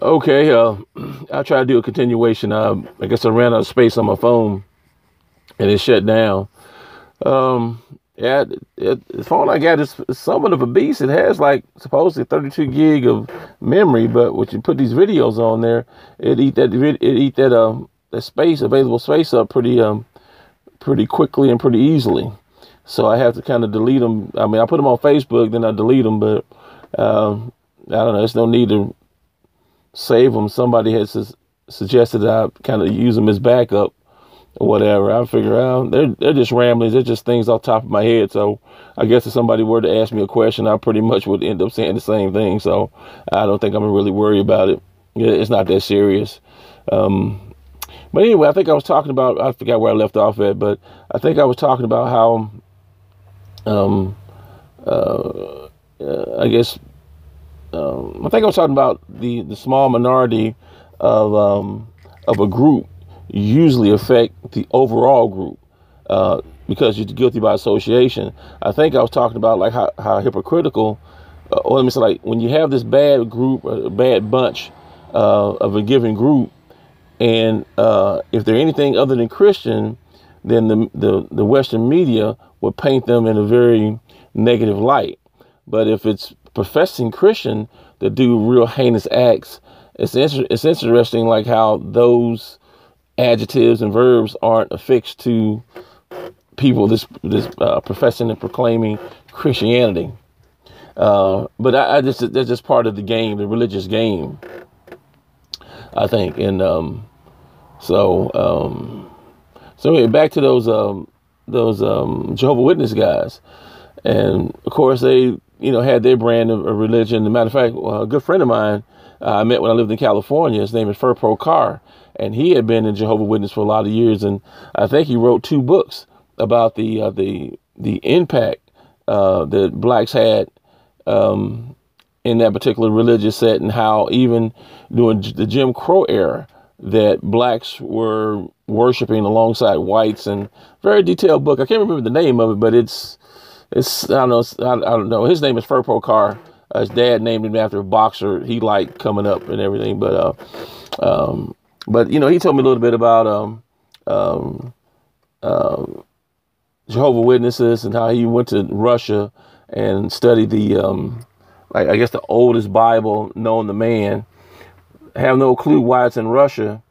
Okay, I'll try to do a continuation. I guess I ran out of space on my phone and it shut down. Um, yeah, the phone I got is somewhat of a beast. It has like supposedly 32 gig of memory, but when you put these videos on there, it eat that space, available space up pretty quickly and pretty easily. So I have to kind of delete them. I mean, I put them on Facebook, then I delete them, but I don't know. There's no need to save them. Somebody has suggested that I kind of use them as backup or whatever. I figure out they're just ramblings. They're just things off the top of my head. So I guess if somebody were to ask me a question, I pretty much would end up saying the same thing. So I don't think I'm gonna really worry about it. It's not that serious. Um, but anyway, I think I was talking about. I forgot where I left off at, but I think I was talking about how um, uh, I guess I think I was talking about the small minority of a group usually affect the overall group because you're guilty by association. I think I was talking about like how hypocritical, or let me say like when you have this bad group, a bad bunch of a given group, and if they're anything other than Christian, then the Western media will paint them in a very negative light. But if it's professing Christian that do real heinous acts, it's interesting like how those adjectives and verbs aren't affixed to people this professing and proclaiming Christianity. But I just that's just part of the game, the religious game, I think. And so so anyway, back to those Jehovah Witness guys, and of course they had their brand of religion. As a matter of fact, a good friend of mine I met when I lived in California. His name is Furpro Carr, and he had been in Jehovah Witness for a lot of years, and I think he wrote two books about the impact that blacks had in that particular religious set, and how even during the Jim Crow era that blacks were worshiping alongside whites. And very detailed book. I can't remember the name of it, but it's I don't know. His name is Furpro Carr. His dad named him after a boxer he liked coming up and everything. But he told me a little bit about um, Jehovah Witnesses and how he went to Russia and studied I guess the oldest Bible known to man. Have no clue why it's in Russia.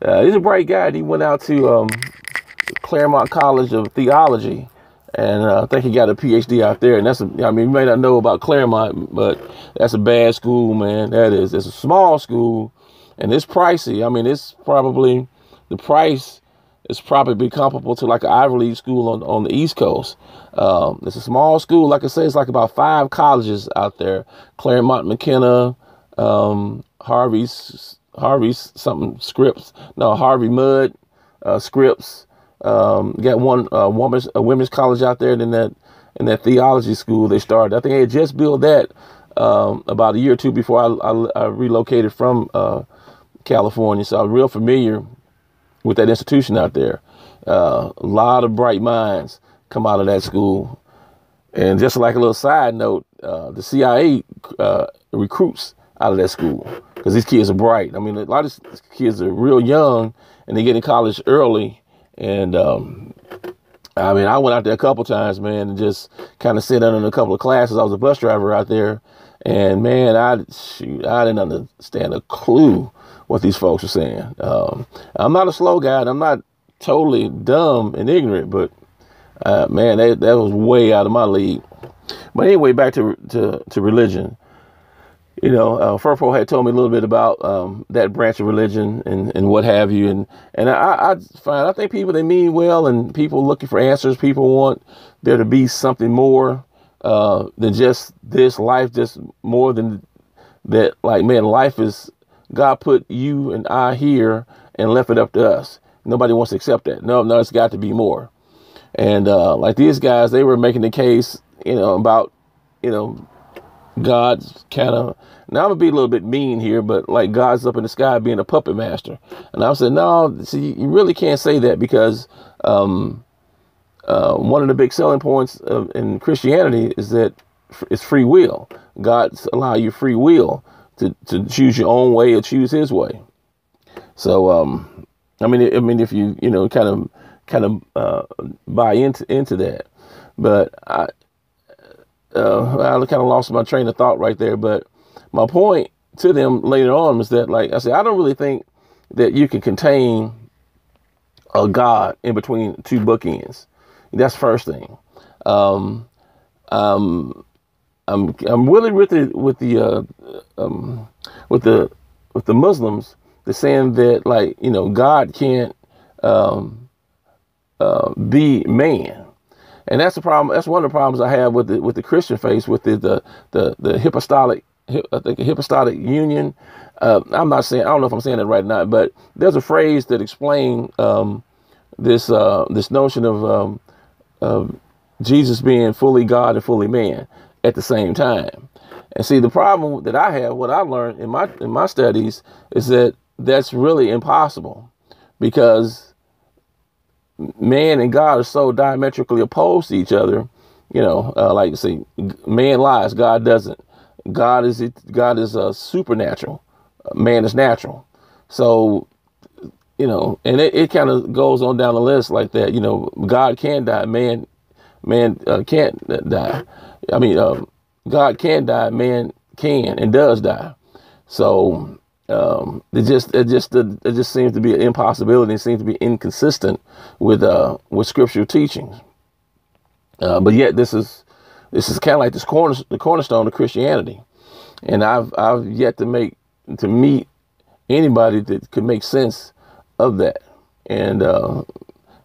He's a bright guy. And he went out to Claremont College of Theology, and I think he got a PhD out there. And you may not know about Claremont, but that's a bad school, man. That is. It's a small school, and it's pricey. I mean, the price is probably comparable to like an Ivy League school on the East Coast. It's a small school. Like I say, it's like about 5 colleges out there: Claremont, McKenna, Harvey's something Scripps. No, Harvey Mudd, Scripps. Got one women's college out there, and in that theology school they started. I think they had just built that about a year or two before I relocated from California, so I'm real familiar with that institution out there. A lot of bright minds come out of that school. And just like a little side note, the CIA recruits out of that school because these kids are bright. I mean, a lot of these kids are real young and they get in college early. And I mean, I went out there a couple times, man, and just kind of sit in a couple of classes. I was a bus driver out there, and man, I didn't understand a clue what these folks were saying. I'm not a slow guy, and I'm not totally dumb and ignorant, but man, that was way out of my league. But anyway, back to religion. Furpro had told me a little bit about that branch of religion and what have you, and I think people, they mean well, and people looking for answers. People want there to be something more than just this life, just more than that. Like, man, life is, God put you and I here and left it up to us. Nobody wants to accept that. No, it's got to be more. And like these guys, they were making the case, about God's kind of, now I'm gonna be a little bit mean here, but like God's up in the sky being a puppet master. And I said, no, see, you really can't say that, because one of the big selling points in Christianity is that it's free will. God's allow you free will to choose your own way or choose his way. So, I mean, if you, kind of buy into that, but I kind of lost my train of thought right there. But my point to them later on was that, like I said, I don't really think that you can contain a God in between two bookends. That's the first thing. I'm really with the Muslims. They're saying that, like, God can't be man, and that's the problem. That's one of the problems I have with the Christian faith, with the hypostolic. I think a hypostatic union. I'm not saying, I don't know if I'm saying it right or not, but there's a phrase that explains this notion of Jesus being fully God and fully man at the same time. And see, the problem that I have, what I learned in my studies, is that that's really impossible, because man and God are so diametrically opposed to each other. Like, say, man lies, God doesn't. God is supernatural, man is natural. So, and it kind of goes on down the list like that. God can die, man can't die. I mean, God can die, man can and does die. So it just seems to be an impossibility. It seems to be inconsistent with scriptural teachings. But yet this is kind of like the cornerstone of Christianity, and I've yet to meet anybody that could make sense of that. And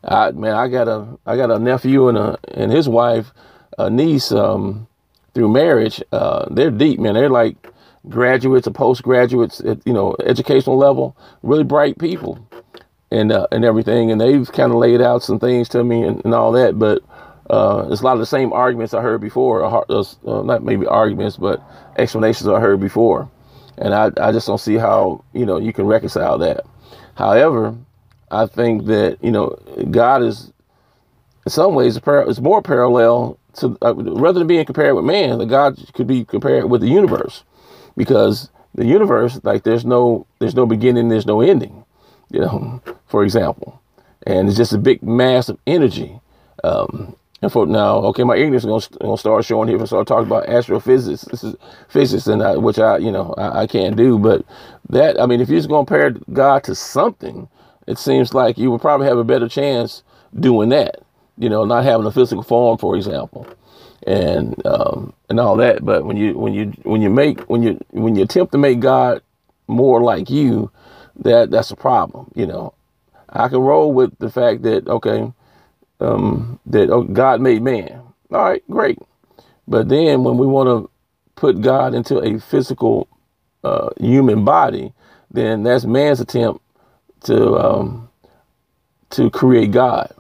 I got a nephew and his wife, a niece, through marriage. They're deep, man. They're like graduates or postgraduates at educational level, really bright people, and everything. And they've kind of laid out some things to me and all that, but. It's a lot of the same arguments I heard before, not maybe arguments, but explanations I heard before. And I just don't see how, you can reconcile that. However, I think that, God is, in some ways, is more parallel to, rather than being compared with man, that God could be compared with the universe, because the universe, like, there's no beginning, there's no ending, for example. And it's just a big mass of energy. And for now, okay, my ignorance is gonna start showing here if I start talking about astrophysics. This is physics, and which I can't do. But that, I mean, if you're just gonna compare God to something, it seems like you would probably have a better chance doing that. Not having a physical form, for example, and all that. But when you attempt to make God more like you, that's a problem. I can roll with the fact that, okay. God made man. All right, great. But then when we want to put God into a physical human body, then that's man's attempt to create God.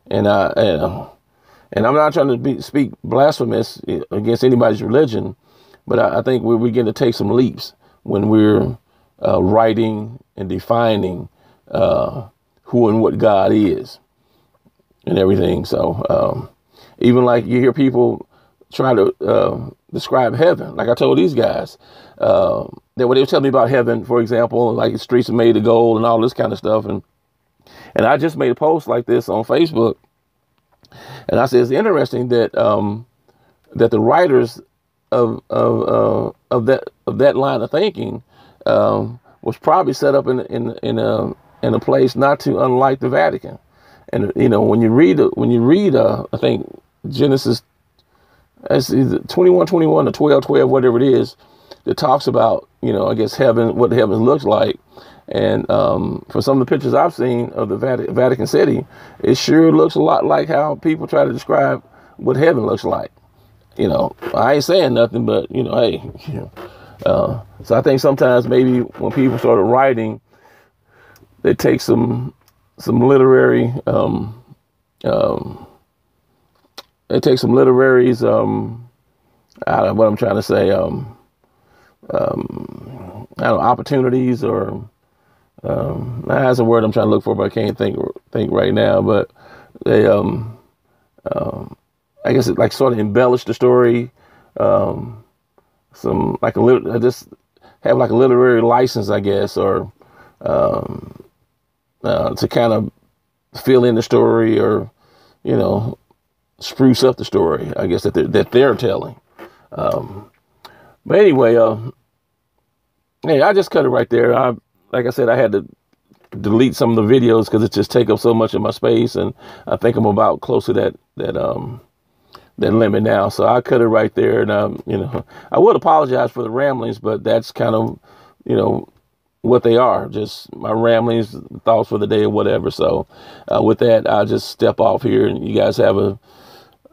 And I'm not trying to speak blasphemous against anybody's religion, but I think we're going to take some leaps when we're writing and defining who and what God is. And everything. So even like you hear people try to describe heaven, like I told these guys, that when they were telling me about heaven, for example, like the streets are made of gold and all this kind of stuff, and I just made a post like this on Facebook, and I said it's interesting that that the writers of that line of thinking was probably set up in a place not too unlike the Vatican. And when you read, I think Genesis, it's either 21:21 or 12:12, whatever it is, that talks about I guess heaven, what heaven looks like. And for some of the pictures I've seen of the Vatican City, it sure looks a lot like how people try to describe what heaven looks like. I ain't saying nothing, but hey, so I think sometimes maybe when people started writing, they take some literary, it takes some literaries, I don't know what I'm trying to say, I don't know, opportunities, or, that's a word I'm trying to look for, but I can't think right now, but they, I guess it like sort of embellished the story, some like just have like a literary license, I guess, or to kind of fill in the story, or, you know, spruce up the story, I guess, that they're telling. But anyway, hey, I just cut it right there. Like I said, I had to delete some of the videos because it just take up so much of my space, and I think I'm about close to that limit now. So I cut it right there, and you know, I would apologize for the ramblings, but that's kind of, you know, what they are, just my ramblings, thoughts for the day or whatever. So with that, I'll just step off here, and you guys have a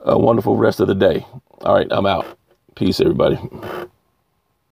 wonderful rest of the day. All right, I'm out. Peace, everybody.